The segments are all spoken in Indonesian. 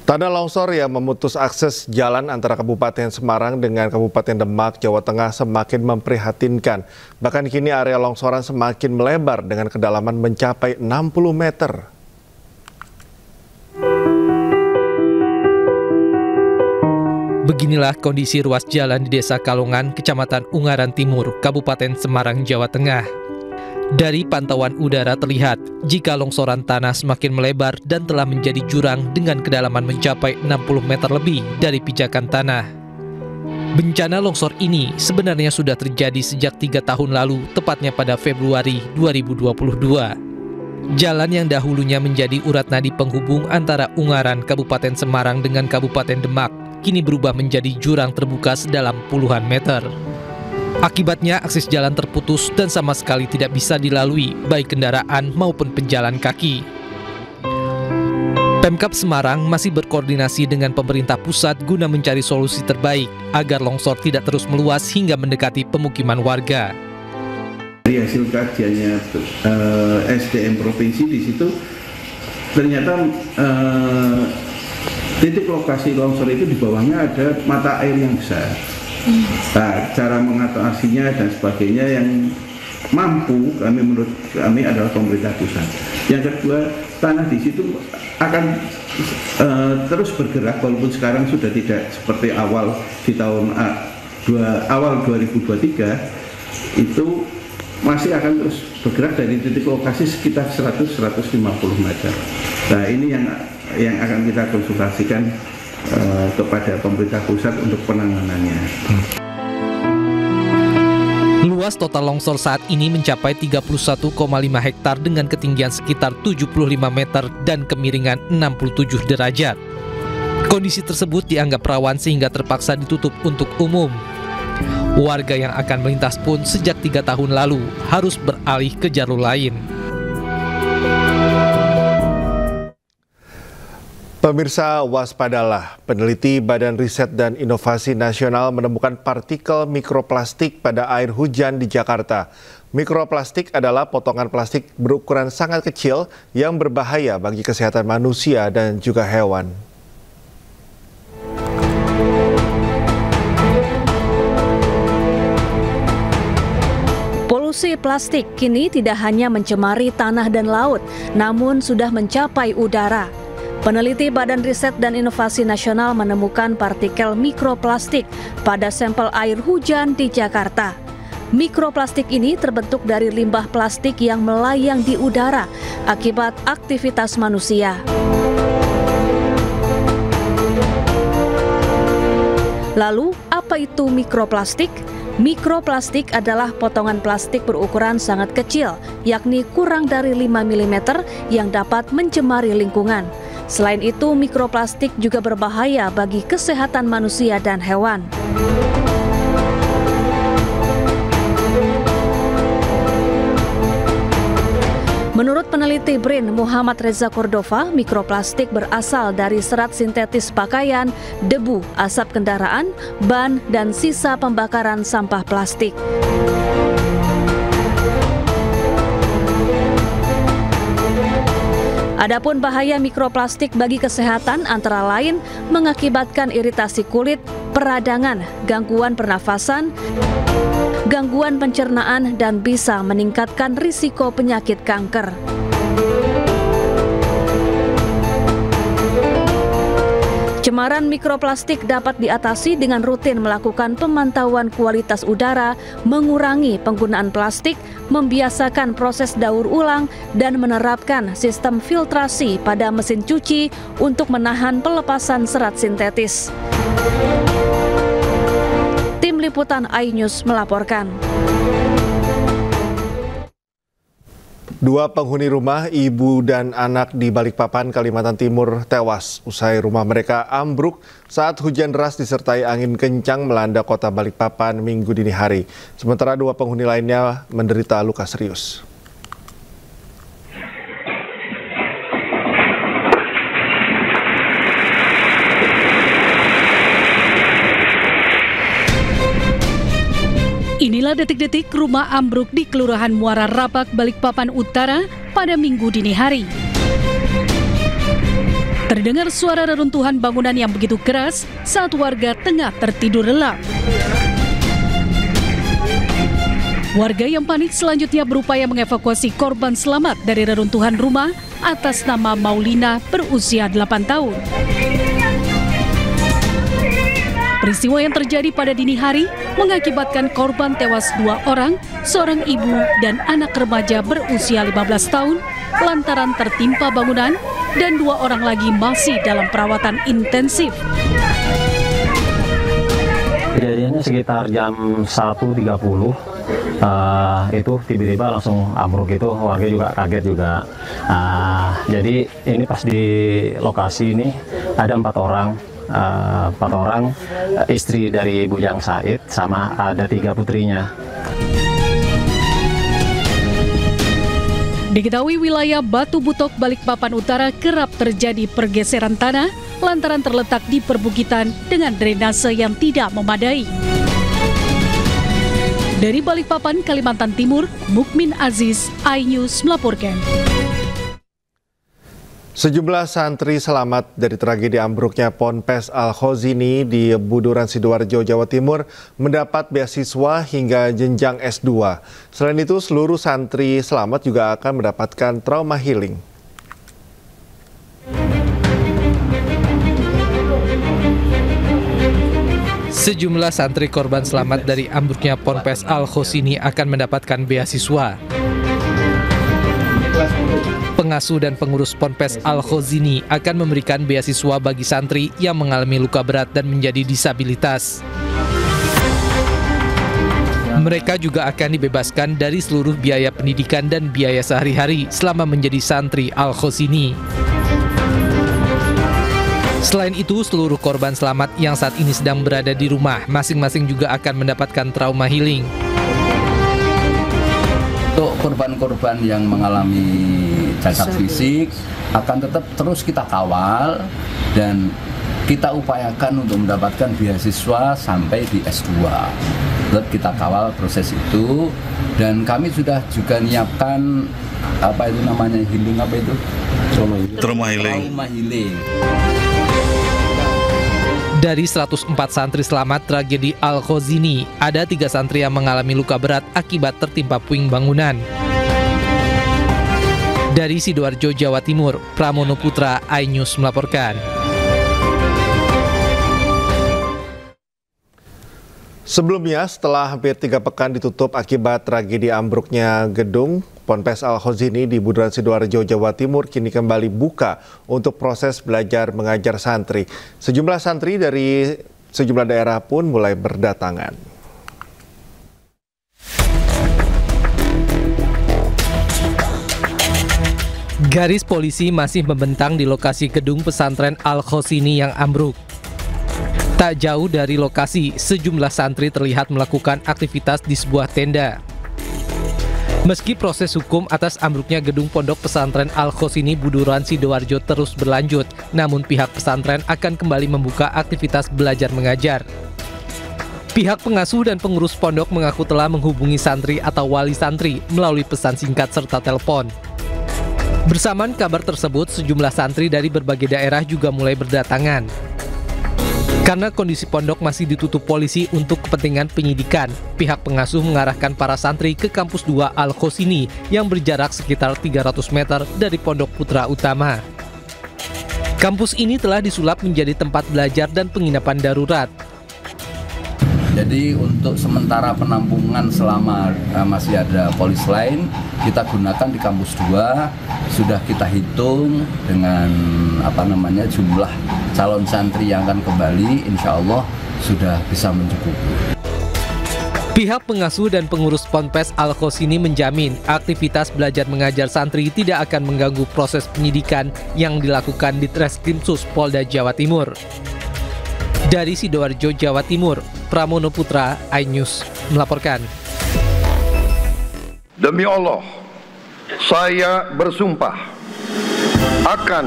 Tanah longsor yang memutus akses jalan antara Kabupaten Semarang dengan Kabupaten Demak, Jawa Tengah semakin memprihatinkan. Bahkan kini area longsoran semakin melebar dengan kedalaman mencapai 60 meter. Beginilah kondisi ruas jalan di Desa Kalongan, Kecamatan Ungaran Timur, Kabupaten Semarang, Jawa Tengah. Dari pantauan udara terlihat jika longsoran tanah semakin melebar dan telah menjadi jurang dengan kedalaman mencapai 60 meter lebih dari pijakan tanah. Bencana longsor ini sebenarnya sudah terjadi sejak 3 tahun lalu, tepatnya pada Februari 2022. Jalan yang dahulunya menjadi urat nadi penghubung antara Ungaran, Kabupaten Semarang dengan Kabupaten Demak, kini berubah menjadi jurang terbuka sedalam puluhan meter. Akibatnya akses jalan terputus dan sama sekali tidak bisa dilalui baik kendaraan maupun pejalan kaki. Pemkab Semarang masih berkoordinasi dengan pemerintah pusat guna mencari solusi terbaik agar longsor tidak terus meluas hingga mendekati pemukiman warga. Dari hasil kajiannya SDM provinsi, di situ ternyata titik lokasi longsor itu di bawahnya ada mata air yang besar. Nah, cara mengatasinya dan sebagainya yang mampu menurut kami adalah pemerintah pusat. Yang kedua, tanah di situ akan terus bergerak walaupun sekarang sudah tidak seperti awal di tahun awal 2023 itu masih akan terus bergerak dari titik lokasi sekitar 100-150 meter. Nah, ini yang akan kita konsultasikan kepada pemerintah pusat untuk penanganannya. Luas total longsor saat ini mencapai 31,5 hektar dengan ketinggian sekitar 75 meter dan kemiringan 67 derajat. Kondisi tersebut dianggap rawan sehingga terpaksa ditutup untuk umum. Warga yang akan melintas pun sejak 3 tahun lalu harus beralih ke jalur lain. Pemirsa, waspadalah. Peneliti Badan Riset dan Inovasi Nasional menemukan partikel mikroplastik pada air hujan di Jakarta. Mikroplastik adalah potongan plastik berukuran sangat kecil yang berbahaya bagi kesehatan manusia dan juga hewan. Polusi plastik kini tidak hanya mencemari tanah dan laut, namun sudah mencapai udara. Peneliti Badan Riset dan Inovasi Nasional menemukan partikel mikroplastik pada sampel air hujan di Jakarta. Mikroplastik ini terbentuk dari limbah plastik yang melayang di udara akibat aktivitas manusia. Lalu, apa itu mikroplastik? Mikroplastik adalah potongan plastik berukuran sangat kecil, yakni kurang dari 5 mm yang dapat mencemari lingkungan. Selain itu, mikroplastik juga berbahaya bagi kesehatan manusia dan hewan. Menurut peneliti BRIN Muhammad Reza Cordova, mikroplastik berasal dari serat sintetis pakaian, debu, asap kendaraan, ban, dan sisa pembakaran sampah plastik. Adapun bahaya mikroplastik bagi kesehatan antara lain mengakibatkan iritasi kulit, peradangan, gangguan pernafasan, gangguan pencernaan, dan bisa meningkatkan risiko penyakit kanker. Cemaran mikroplastik dapat diatasi dengan rutin melakukan pemantauan kualitas udara, mengurangi penggunaan plastik, membiasakan proses daur ulang, dan menerapkan sistem filtrasi pada mesin cuci untuk menahan pelepasan serat sintetis. Tim Liputan iNews melaporkan. 2 penghuni rumah, ibu dan anak di Balikpapan, Kalimantan Timur tewas usai rumah mereka ambruk saat hujan deras disertai angin kencang melanda kota Balikpapan Minggu dini hari. Sementara 2 penghuni lainnya menderita luka serius. Inilah detik-detik rumah ambruk di Kelurahan Muara Rabak, Balikpapan Utara pada Minggu dini hari. Terdengar suara reruntuhan bangunan yang begitu keras saat warga tengah tertidur lelap. Warga yang panik selanjutnya berupaya mengevakuasi korban selamat dari reruntuhan rumah atas nama Maulina berusia 8 tahun. Peristiwa yang terjadi pada dini hari mengakibatkan korban tewas 2 orang, seorang ibu dan anak remaja berusia 15 tahun lantaran tertimpa bangunan dan 2 orang lagi masih dalam perawatan intensif. Kejadiannya sekitar jam 1.30, itu tiba-tiba langsung ambruk itu, warga juga kaget juga. Jadi ini pas di lokasi ini ada 4 orang, istri dari Bujang Said sama ada 3 putrinya. Diketahui wilayah Batu Butok Balikpapan Utara kerap terjadi pergeseran tanah lantaran terletak di perbukitan dengan drainase yang tidak memadai. Dari Balikpapan, Kalimantan Timur, Mukmin Aziz, iNews melaporkan. Sejumlah santri selamat dari tragedi ambruknya Ponpes Al-Khozini di Buduran Sidoarjo, Jawa Timur mendapat beasiswa hingga jenjang S2. Selain itu, seluruh santri selamat juga akan mendapatkan trauma healing. Sejumlah santri korban selamat dari ambruknya Ponpes Al-Khozini akan mendapatkan beasiswa. Pengasuh dan pengurus Ponpes Al-Khozini akan memberikan beasiswa bagi santri yang mengalami luka berat dan menjadi disabilitas. Mereka juga akan dibebaskan dari seluruh biaya pendidikan dan biaya sehari-hari selama menjadi santri Al-Khozini. Selain itu, seluruh korban selamat yang saat ini sedang berada di rumah masing-masing juga akan mendapatkan trauma healing. Untuk korban-korban yang mengalami cacat fisik akan tetap terus kita kawal dan kita upayakan untuk mendapatkan beasiswa sampai di S2. Tetap kita kawal proses itu dan kami sudah juga menyiapkan healing trauma healing. Dari 104 santri selamat tragedi Al-Khozini, ada 3 santri yang mengalami luka berat akibat tertimpa puing bangunan. Dari Sidoarjo, Jawa Timur, Pramono Putra, iNews melaporkan. Sebelumnya, setelah hampir 3 pekan ditutup akibat tragedi ambruknya gedung Ponpes Al-Khozini di Buduran Sidoarjo, Jawa Timur kini kembali buka untuk proses belajar mengajar santri. Sejumlah santri dari sejumlah daerah pun mulai berdatangan. Garis polisi masih membentang di lokasi gedung pesantren Al-Khozini yang ambruk. Tak jauh dari lokasi, sejumlah santri terlihat melakukan aktivitas di sebuah tenda. Meski proses hukum atas ambruknya gedung pondok pesantren Al-Khozini Buduran Sidoarjo terus berlanjut, namun pihak pesantren akan kembali membuka aktivitas belajar mengajar. Pihak pengasuh dan pengurus pondok mengaku telah menghubungi santri atau wali santri melalui pesan singkat serta telepon. Bersamaan kabar tersebut, sejumlah santri dari berbagai daerah juga mulai berdatangan. Karena kondisi pondok masih ditutup polisi untuk kepentingan penyidikan, pihak pengasuh mengarahkan para santri ke kampus 2 Al-Khozini yang berjarak sekitar 300 meter dari Pondok Putra Utama. Kampus ini telah disulap menjadi tempat belajar dan penginapan darurat. Jadi untuk sementara penampungan selama masih ada polis lain, kita gunakan di kampus 2, sudah kita hitung dengan jumlah calon santri yang akan kembali, insya Allah sudah bisa mencukupi. Pihak pengasuh dan pengurus Ponpes Al-Khozini menjamin aktivitas belajar mengajar santri tidak akan mengganggu proses penyidikan yang dilakukan di Treskrimsus Polda Jawa Timur. Dari Sidoarjo, Jawa Timur, Pramono Putra, iNews melaporkan. Demi Allah, saya bersumpah akan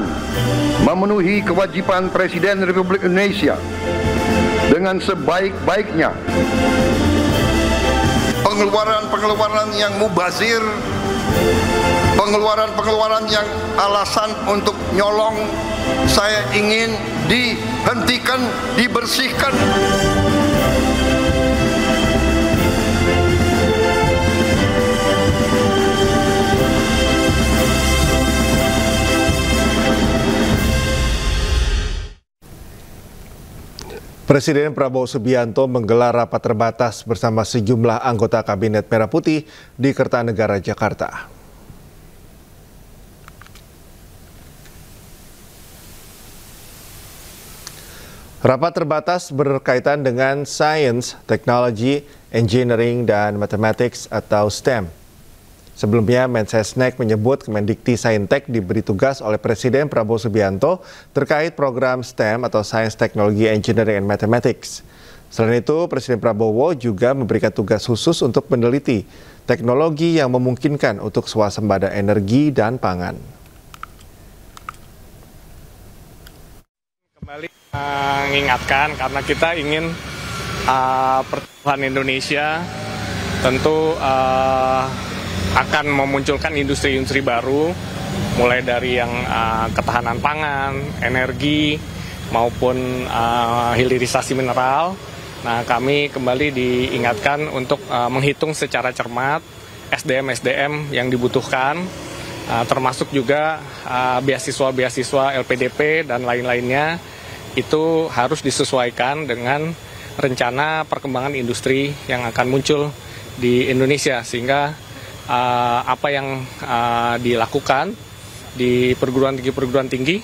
memenuhi kewajiban Presiden Republik Indonesia dengan sebaik-baiknya. Pengeluaran-pengeluaran yang mubazir, pengeluaran-pengeluaran yang alasan untuk nyolong saya ingin dihentikan, dibersihkan. Presiden Prabowo Subianto menggelar rapat terbatas bersama sejumlah anggota Kabinet Merah Putih di Kertanegara, Jakarta. Rapat terbatas berkaitan dengan Science, Technology, Engineering, dan Mathematics atau STEM. Sebelumnya, Mensesnek menyebut Kemendikti-Saintek diberi tugas oleh Presiden Prabowo Subianto terkait program STEM atau Science, Technology, Engineering, and Mathematics. Selain itu, Presiden Prabowo juga memberikan tugas khusus untuk meneliti teknologi yang memungkinkan untuk swasembada energi dan pangan. Kembali mengingatkan karena kita ingin pertumbuhan Indonesia tentu akan memunculkan industri-industri baru, mulai dari yang ketahanan pangan, energi, maupun hilirisasi mineral. Nah, kami kembali diingatkan untuk menghitung secara cermat SDM-SDM yang dibutuhkan, termasuk juga beasiswa-beasiswa LPDP dan lain-lainnya, itu harus disesuaikan dengan rencana perkembangan industri yang akan muncul di Indonesia, sehingga apa yang dilakukan di perguruan tinggi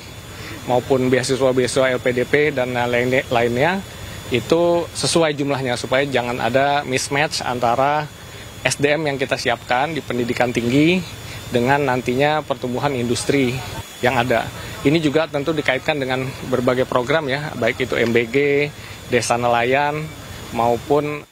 maupun beasiswa-beasiswa LPDP dan lainnya itu sesuai jumlahnya, supaya jangan ada mismatch antara SDM yang kita siapkan di pendidikan tinggi dengan nantinya pertumbuhan industri yang ada. Ini juga tentu dikaitkan dengan berbagai program ya, baik itu MBG, Desa Nelayan maupun